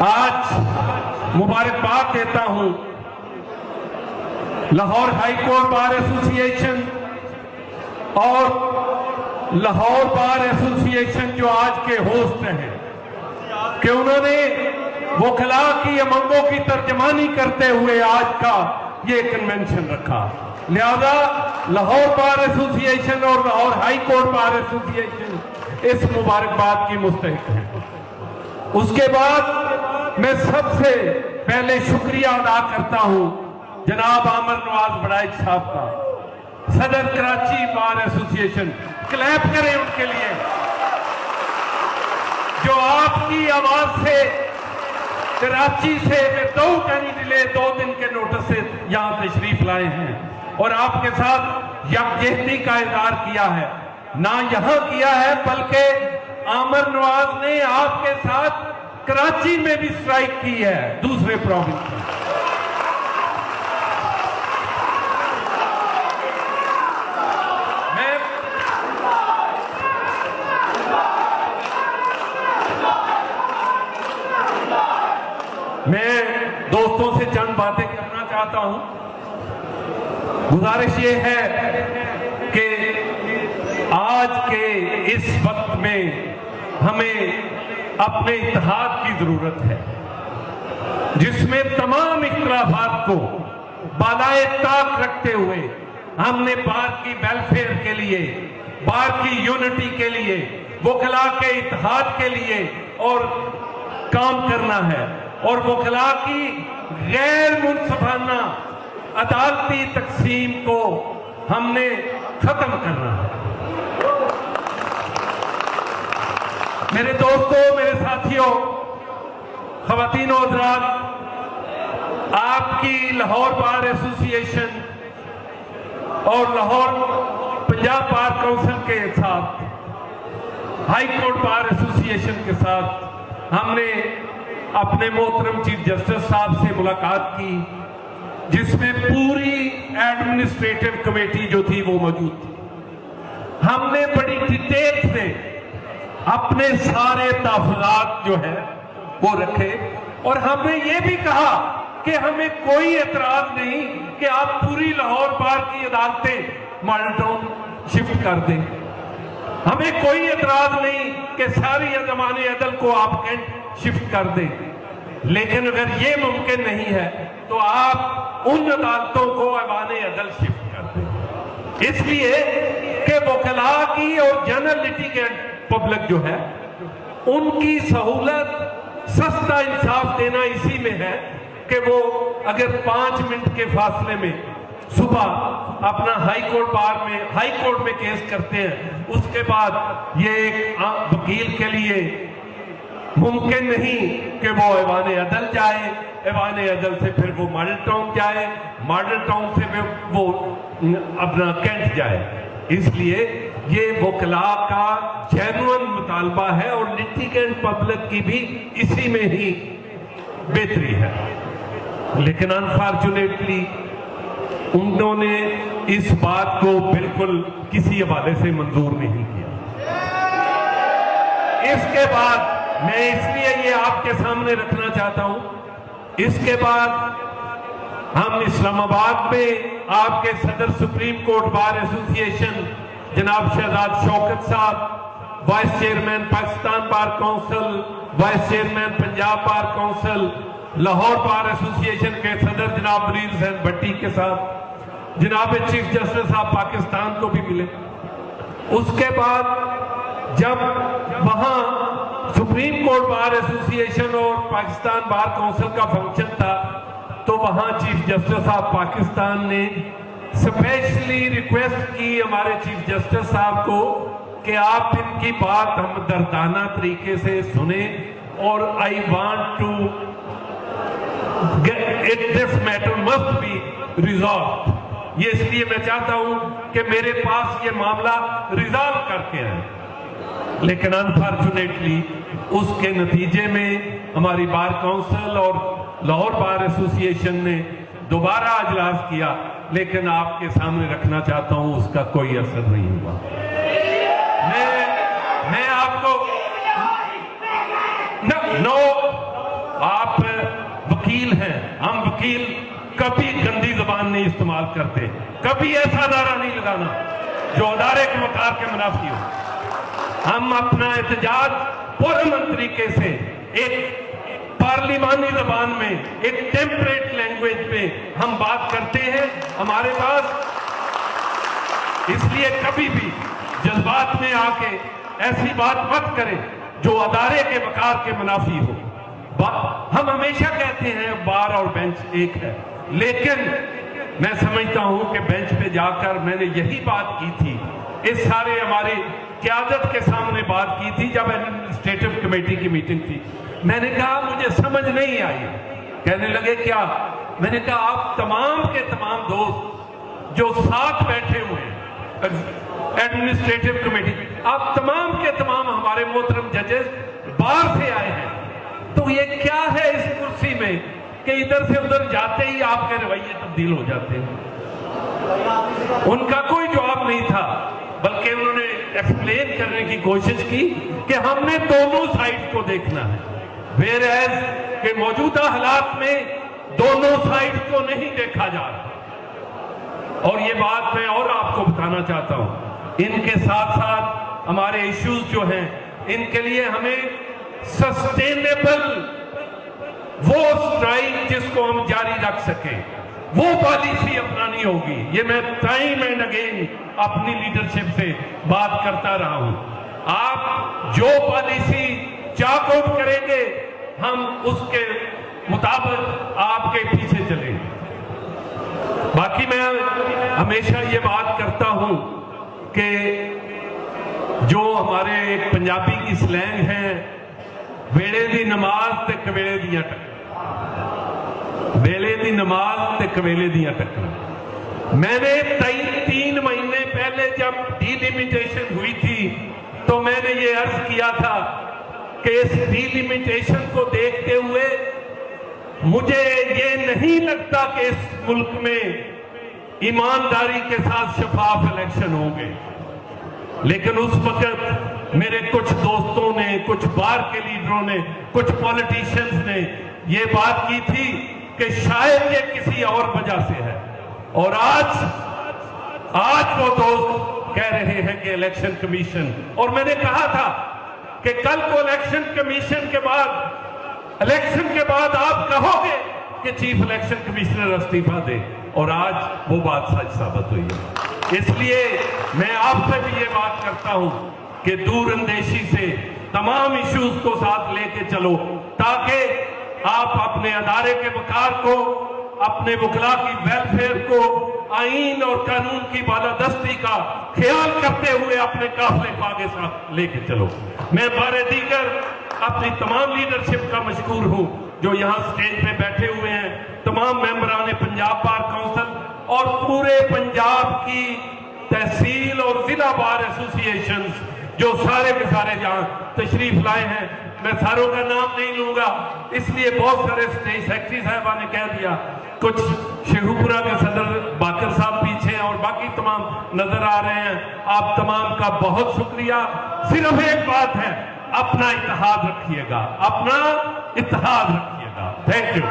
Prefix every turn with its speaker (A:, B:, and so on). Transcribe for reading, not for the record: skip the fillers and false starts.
A: آج مبارکباد دیتا ہوں لاہور ہائی کورٹ بار ایسوسی ایشن اور لاہور بار ایسوسی ایشن جو آج کے ہوسٹ ہیں کہ انہوں نے وکلاء کی امنگوں کی ترجمانی کرتے ہوئے آج کا یہ کنونشن رکھا. لہذا لاہور بار ایسوسی ایشن اور لاہور ہائی کورٹ بار ایسوسی ایشن اس مبارکباد کی مستحق ہیں. اس کے بعد میں سب سے پہلے شکریہ ادا کرتا ہوں جناب عامر نواز بڑائچ صاحب کا, صدر کراچی بار ایسوسی ایشن. کلیپ کریں ان کے لیے جو آپ کی آواز سے کراچی سے وداؤٹ اینی ڈیلے 2 دن کے نوٹس سے یہاں تشریف لائے ہیں اور آپ کے ساتھ یکجہتی کا اظہار کیا ہے. نہ یہاں کیا ہے بلکہ عامر نواز نے آپ کے ساتھ کراچی میں بھی سٹرائک کی ہے دوسرے پروونس میں. میں دوستوں سے چند باتیں کرنا چاہتا ہوں. گزارش یہ ہے کہ آج کے اس وقت میں ہمیں اپنے اتحاد کی ضرورت ہے جس میں تمام اختلافات کو بالائے طاق رکھتے ہوئے ہم نے بار کی ویلفیئر کے لیے, بار کی یونٹی کے لیے, وکلاء کے اتحاد کے لیے اور کام کرنا ہے اور وکلاء کی غیر منصفانہ عدالتی تقسیم کو ہم نے ختم کرنا ہے. میرے دوستوں, میرے ساتھیوں, خواتین و حضرات, آپ کی لاہور بار ایسوسی ایشن اور لاہور پنجاب بار کونسل کے ساتھ, high court bar association کے ساتھ ہم نے اپنے محترم چیف جسٹس صاحب سے ملاقات کی جس میں پوری ایڈمنسٹریٹو کمیٹی جو تھی وہ موجود تھی. ہم نے بڑی ڈیٹیل سے اپنے سارے تحفظات جو ہے وہ رکھے اور ہم نے یہ بھی کہا کہ ہمیں کوئی اعتراض نہیں کہ آپ پوری لاہور بار کی عدالتیں ماڈل ٹاؤن شفٹ کر دیں. ہمیں کوئی اعتراض نہیں کہ ساری انجمن عدل کو آپ کینٹ شفٹ کر دیں. لیکن اگر یہ ممکن نہیں ہے تو آپ ان عدالتوں کو ایوان عدل شفٹ کر دیں, اس لیے کہ وکلاء کی اور جنرل لیٹیگینٹ پبلک جو ہے ان کی سہولت, سستا انصاف دینا اسی میں ہے کہ وہ اگر 5 منٹ کے فاصلے میں صبح اپنا ہائی کورٹ میں کیس کرتے ہیں, اس کے بعد یہ ایک وکیل کے لیے ممکن نہیں کہ وہ ایوان عدل جائے, ایوان عدل سے پھر وہ ماڈل ٹاؤن جائے, ماڈل ٹاؤن سے وہ اپنا کینٹ جائے. اس لیے یہ وکلاء کا جینوئن مطالبہ ہے اور لیٹیگینٹ پبلک کی بھی اسی میں ہی بہتری ہے. لیکن انفارچونیٹلی انہوں نے اس بات کو بالکل کسی حوالے سے منظور نہیں کیا. اس کے بعد میں اس لیے یہ آپ کے سامنے رکھنا چاہتا ہوں, اس کے بعد ہم اسلام آباد میں آپ کے صدر سپریم کورٹ بار ایسوسی ایشن جناب شہزاد شوکت صاحب, vice chairman Pakistan bar council, vice chairman Punjab bar council, Lahore bar association کے صدر جناب منیر حسین بھٹی کے ساتھ جناب چیف جسٹس صاحب پاکستان کو بھی ملے. اس کے بعد جب وہاں سپریم کورٹ بار ایسوسی ایشن اور پاکستان بار کونسل کا فنکشن تھا تو وہاں چیف جسٹس صاحب پاکستان نے اسپیشلی ریکویسٹ کی ہمارے چیف جسٹس صاحب کو کہ آپ ان کی بات ہمدردانہ طریقے سے سنیں اور I want to this matter must be resolved. یہ اس لیے میں چاہتا ہوں کہ میرے پاس یہ معاملہ ریزالو کر کے آئے. لیکن انفارچونیٹلی اس کے نتیجے میں ہماری بار کونسل اور لاہور بار ایسوسی ایشن نے دوبارہ اجلاس کیا, لیکن آپ کے سامنے رکھنا چاہتا ہوں اس کا کوئی اثر نہیں ہوا. میں آپ کو آپ وکیل ہیں, ہم وکیل کبھی گندی زبان نہیں استعمال کرتے, کبھی ایسا نعرہ نہیں لگانا جو ادارے کے وقار کے منافی ہو. ہم اپنا احتجاج پرامن طریقے سے ایک پارلیمانی زبان میں, ایک ٹیمپریٹ لینگویج میں ہم بات کرتے ہیں ہمارے پاس. اس لیے کبھی بھی جذبات میں آ کے ایسی بات مت کریں جو ادارے کے وقار کے منافی ہو. ہم ہمیشہ کہتے ہیں بار اور بینچ ایک ہے, لیکن میں سمجھتا ہوں کہ بینچ پہ جا کر میں نے یہی بات کی تھی, اس سارے ہماری قیادت کے سامنے بات کی تھی جب ایڈمنسٹریٹو کمیٹی کی میٹنگ تھی. میں نے کہا مجھے سمجھ نہیں آئی. کہنے لگے کیا؟ میں نے کہا آپ تمام کے تمام دوست جو ساتھ بیٹھے ہوئے ہیں ایڈمنسٹریٹو کمیٹی, آپ تمام کے تمام ہمارے محترم ججز باہر سے آئے ہیں, تو یہ کیا ہے اس کرسی میں کہ ادھر سے ادھر جاتے ہی آپ کے رویے تبدیل ہو جاتے ہیں؟ ان کا کوئی جواب نہیں تھا, بلکہ انہوں نے ایکسپلین کرنے کی کوشش کی کہ ہم نے دونوں سائڈ کو دیکھنا ہے, ویئر ایز کہ موجودہ حالات میں دونوں سائڈ کو نہیں دیکھا جا رہا. اور یہ بات میں اور آپ کو بتانا چاہتا ہوں, ان کے ساتھ ساتھ ہمارے ایشوز جو ہیں ان کے لیے ہمیں سسٹینیبل وہ اسٹرائک جس کو ہم جاری رکھ سکیں, وہ پالیسی اپنانی ہوگی. یہ میں ٹائم اینڈ اگین اپنی لیڈرشپ سے بات کرتا رہا ہوں. آپ جو پالیسی چاک آؤٹ کریں گے ہم اس کے مطابق آپ کے پیچھے چلیں گے. باقی میں ہمیشہ یہ بات کرتا ہوں کہ جو ہمارے ایک پنجابی کی سلینگ ہے, ویلے دی نماز تے کویلے دیاں ٹکراں, ویلے دی نماز تے کویلے دیاں ٹکراں. میں نے 3 مہینے پہلے جب ڈیلیمیٹیشن ہوئی تھی تو میں نے یہ عرض کیا تھا کہ اس ڈیلیمیٹیشن کو دیکھتے ہوئے مجھے یہ نہیں لگتا کہ اس ملک میں ایمانداری کے ساتھ شفاف الیکشن ہوں گے. لیکن اس وقت میرے کچھ دوستوں نے, کچھ بار کے لیڈروں نے, کچھ پولیٹیشنز نے یہ بات کی تھی کہ شاید یہ کسی اور وجہ سے ہے. اور آج وہ دوست کہہ رہے ہیں کہ الیکشن کمیشن, اور میں نے کہا تھا کہ کل کو الیکشن کمیشن کے بعد, الیکشن کے بعد آپ کہو گے کہ چیف الیکشن کمیشنر استعفیٰ دے, اور آج وہ بات سچ ثابت ہوئی ہے. اس لیے میں آپ سے بھی یہ بات کرتا ہوں کہ دور اندیشی سے تمام ایشوز کو ساتھ لے کے چلو, تاکہ آپ اپنے ادارے کے وقار کو, اپنے وکلاء کی ویلفیئر کو, آئین اور قانون کی بالادستی کا خیال کرتے ہوئے اپنے قافلے کو آگے ساتھ لے کے چلو. میں بارے دیگر اپنی تمام لیڈرشپ کا مشکور ہوں جو یہاں سٹیج پہ بیٹھے ہوئے ہیں, تمام ممبران پنجاب بار کونسل اور پورے پنجاب کی تحصیل اور ضلع بار ایسوسی ایشنز جو سارے کے سارے جہاں تشریف لائے ہیں. میں ساروں کا نام نہیں لوں گا اس لیے بہت سارے اسٹیج سیکرٹری صاحبہ نے کہہ دیا, کچھ شیخوپورہ کے صدر باقر صاحب پیچھے ہیں اور باقی تمام نظر آ رہے ہیں. آپ تمام کا بہت شکریہ. صرف ایک بات ہے, اپنا اتحاد رکھیے گا, اپنا اتحاد رکھیے گا. Thank you.